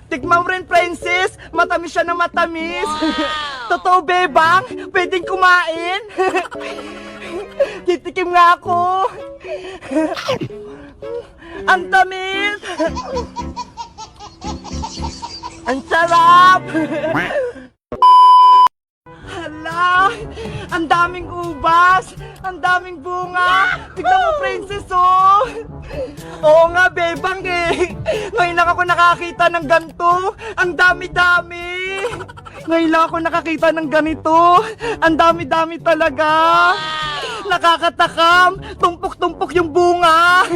Tikman mo rin, princess. Matamis siya na matamis. Totoo, bebang? Pwedeng kumain? Titikim nga ako. Ang tamis. Ang sarap. Hala, ang daming ubas. Ang daming bunga. Tignan mo, princess, oh. Oo nga, bebang eh. Ngayon lang ako nakakita ng ganito. Ang dami-dami. Ngayon lang ako nakakita ng ganito. Ang dami-dami talaga. Nakakatakam. Tumpok-tumpok yung bunga.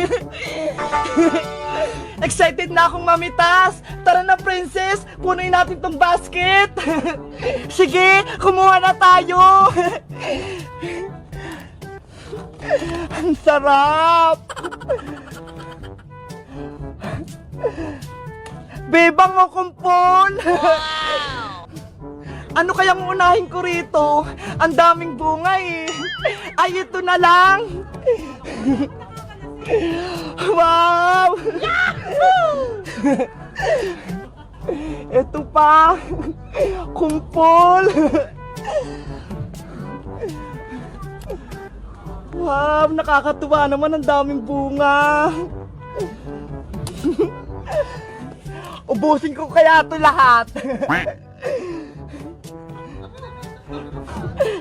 Excited na akong mamitas. Tara na, princess. Punuin natin tong basket. Sige, kumuha na tayo. Ang sarap. Bebang mo, kumpol. Ano kayang unahin ko rito? Ang daming bunga eh. Ay, ito na lang. Wow! Ito pa. Kumpol. Wow, nakakatuwa naman, ang daming bunga. Ubusin ko kaya ito lahat.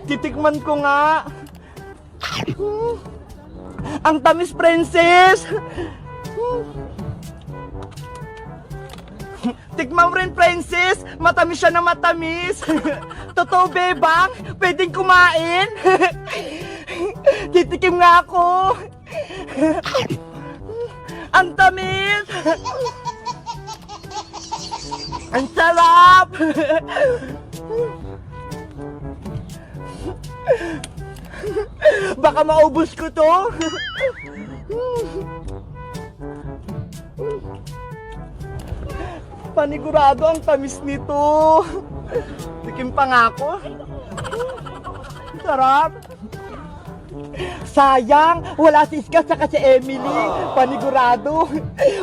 Titikman ko nga. Ang tamis, princess. Tikman mo rin, princess. Matamis siya na matamis. Totoo, bebang? Pwedeng kumain? Titikim nga ako. Ang tamis. Ang sarap. Baka maubos ko to. Panigurado ang tamis nito. Tikim pa nga ako. Sarap. Sayang, wala si Iska saka si Emily. Panigurado.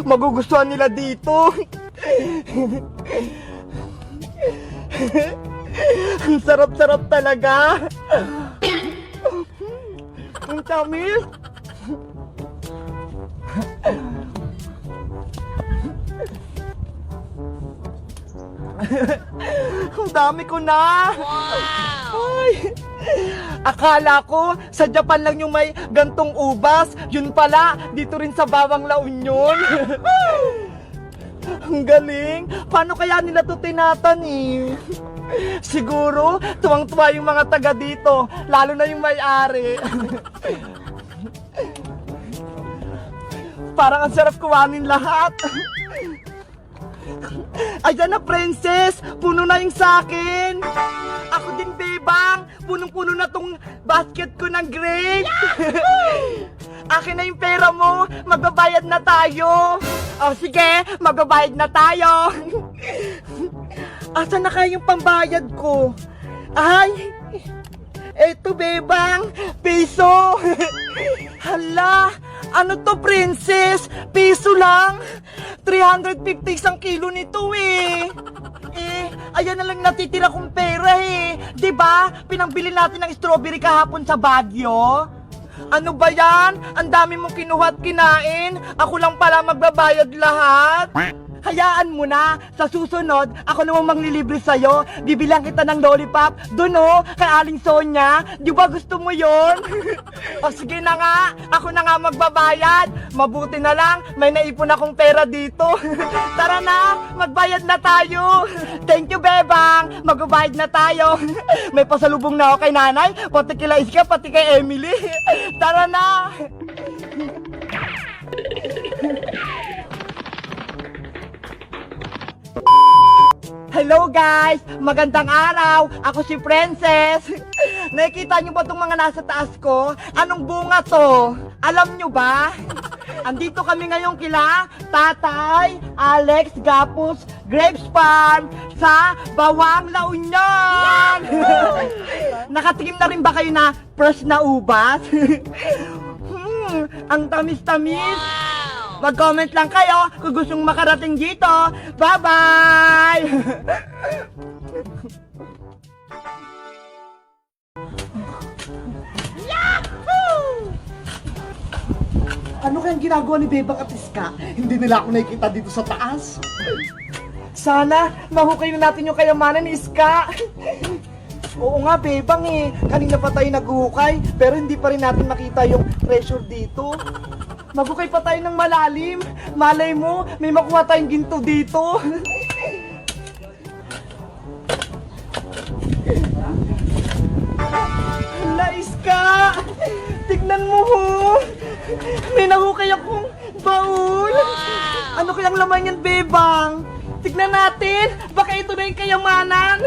Magugustuhan nila dito. Ang sarap-sarap talaga. Ang tamis. Ang dami ko na. Ay. Akala ko sa Japan lang yung may gantong ubas. Yun pala, dito rin sa Bawang La Union. Ang galing. Paano kaya nila to tinatanim? Siguro, tuwang-tuwa yung mga taga dito. Lalo na yung may-ari. Parang ang sarap kuwanin lahat. Ayan na, princess. Puno na yung sakin. Ako din, bebang. Punong-puno na tong basket ko ng grapes. Akin na yung pera mo. Magbabayad na tayo. O sige, magbabayad na tayo. Asan na kaya yung pambayad ko? Ay, eto, bebang. Piso. Hala, ano to, princess? Piso lang? 350 isang kilo nito eh. Ayan na lang natitira kong pera eh. 'Di ba? Pinangbili natin ng strawberry kahapon sa Baguio. Ano ba yan? Ang dami mong kinuha at kinain. Ako lang pala magbabayad lahat. Hayaan mo na. Sa susunod, ako namang manglilibre sa'yo. Bibilang kita ng lollipop. Doon o, kay Aling Sonia. Di ba gusto mo yon? O sige na nga, ako na nga magbabayad. Mabuti na lang, may naipon akong pera dito. Tara na, magbayad na tayo. Thank you, bebang. Magbabayad na tayo. May pasalubong na ako kay nanay, pati kila Iska, pati kay Emily. Tara na. Hello guys! Magandang araw! Ako si Princess! Nakikita niyo ba itong mga nasa taas ko? Anong bunga to? Alam niyo ba? Andito kami ngayon kila Tatay Alex Gapus Grapes Farm sa Bawang La Union! Nakatikim na rin ba kayo na fresh na ubas? Ang tamis-tamis! Mag-comment lang kayo kung gustong makarating dito. Bye-bye! Ano kayang ginagawa ni Bebang at Iska? Hindi nila ako nakikita dito sa taas. Sana mahukay na natin yung kayamanan ni Iska. Oo nga, Bebang eh. Kanina pa tayo naghuhukay, pero hindi pa rin natin makita yung treasure dito. Maghukay pa tayo ng malalim. Malay mo, may makuha tayong ginto dito. Hala, Iska! Tignan mo ho! May nahukay akong baul! Ano kayang laman yan, Bebang? Tignan natin! Baka ito na yung kayamanan!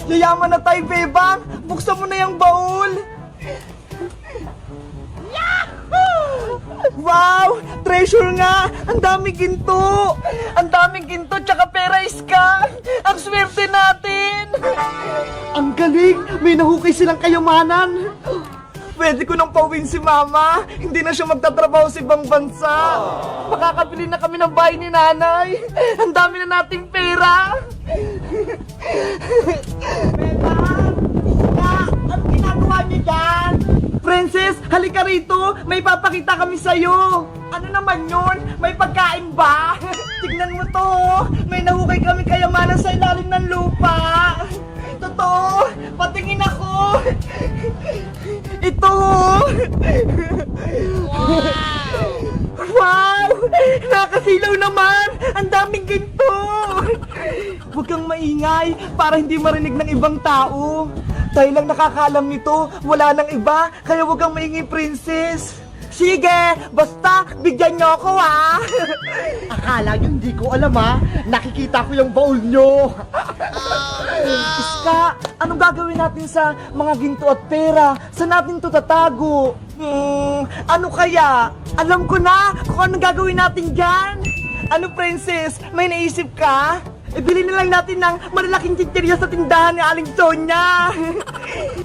Yayaman na tayo, Bebang! Buksan mo na yung baul! Wow! Treasure nga! Ang daming ginto! Ang daming ginto tsaka pera, Iska! Ang swerte natin! Ang galing! May nahukay silang kayamanan! Pwede ko nang pauwiin si Mama! Hindi na siya magtatrabaho sa ibang bansa! Makakabili na kami ng bahay ni Nanay! Ang dami na nating pera! Beba! Iska! Anong ginagawa niyo dyan? Princess, halika rito! May papakita kami sa'yo! Ano naman yun? May pagkain ba? Tignan mo to! May nahukay kami kayamanan sa ilalim ng lupa! Totoo! Patingin ako! Ito! Wow! Nakasilaw naman! Ang daming ginto! Huwag kang maingay para hindi marinig ng ibang tao. Tayo lang nakakaalam nito, wala nang iba, kaya huwag kang maingay, Princess. Sige, basta bigyan niyo ako ha. Akala niyo hindi ko alam ha, nakikita ko yung baul niyo. Iska, anong gagawin natin sa mga ginto at pera? Saan natin to tatago? Ano kaya? Alam ko na kung anong gagawin natin dyan. Ano, Princess, may naisip ka? Ibili na lang natin ng malalaking chichirya sa tindahan ni Aling Sonia.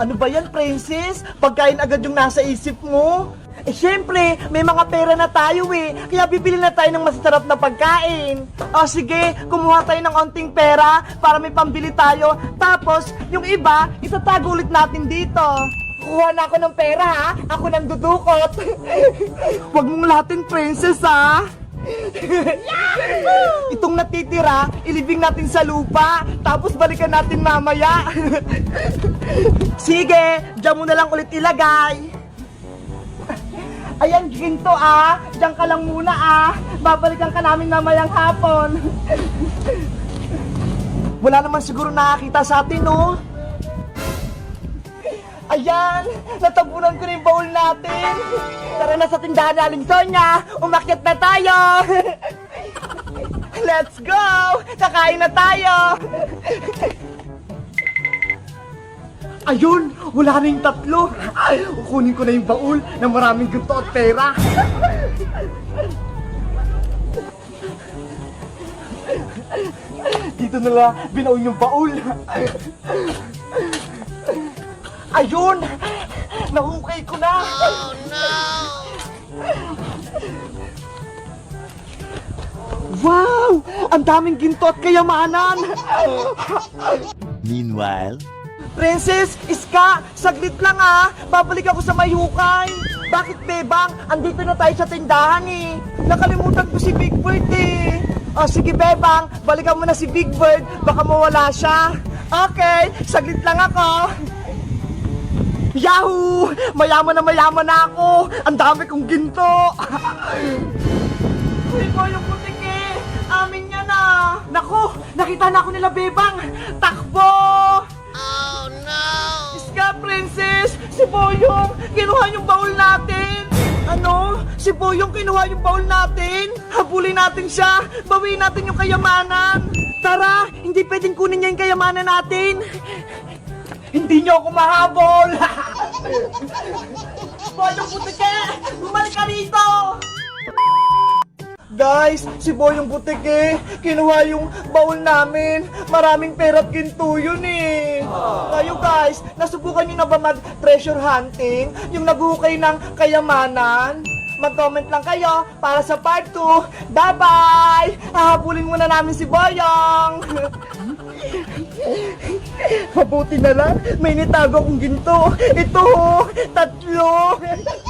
Ano ba yan, Princess? Pagkain agad yung nasa isip mo? Eh, syempre, may mga pera na tayo eh. Kaya bibili na tayo ng masasarap na pagkain. O sige, kumuha tayo ng onting pera para may pambili tayo. Tapos, yung iba, itatago ulit natin dito. Kuha na ako ng pera ha. Ako nang dudukot. Huwag mong lahatin, Princess ha. Itong natitira, ilibing natin sa lupa. Tapos balikan natin mamaya. Sige, dyan mo na lang ulit ilagay. Ayan, ginto ah. Diyan ka lang muna ah. Babalikan ka namin mamayang hapon. Wala naman siguro nakakita sa atin, no? Ayan, natabunan ko na yung baul natin. Tara na sa tindahan ni Aling Sonia. Umakyat na tayo. Let's go! Kakain na tayo. Ayun, wala na yung tatlo. Ay, kukunin ko na yung baul na maraming ginto at pera. Dito nila binaon yung baul. Ayun! Nahukay ko na! Oh no! Wow! Ang daming ginto at kayamanan! Meanwhile, Princess, Iska, saglit lang ah! Babalik ako sa may hukay! Bakit, Bebang? Andito na tayo sa tindahan eh! Nakalimutan ko si Big Bird eh! O sige, Bebang, balikan mo na si Big Bird, baka mawala siya! Okay, saglit lang ako! Yahoo! Mayaman na ako! Ang dami kong ginto! Uy ko yung putik eh! Amin yan ah! Naku! Nakita na ako nila, Bebang! Takbo! Oh no! Iska, Princess! Si Boyong! Kinuha yung baul natin! Ano? Si Boyong kinuha yung baul natin? Habulin natin siya! Bawiin natin yung kayamanan! Tara! Hindi pwedeng kunin niya yung kayamanan natin! Hindi niyo ako mahabol! Boyong Butike! Bumalik ka rito! Guys, si Boyong Butike, kinuha yung baul namin. Maraming pera at ginto yun eh. Kayo guys, nasubukan niyo na ba mag-treasure hunting? Yung naghukay ng kayamanan? mag-comment lang kayo para sa part 2. Bye-bye! Hahabulin muna namin si Boyong! Mabuti na lang, may nitago akong ginto. Ito, 3.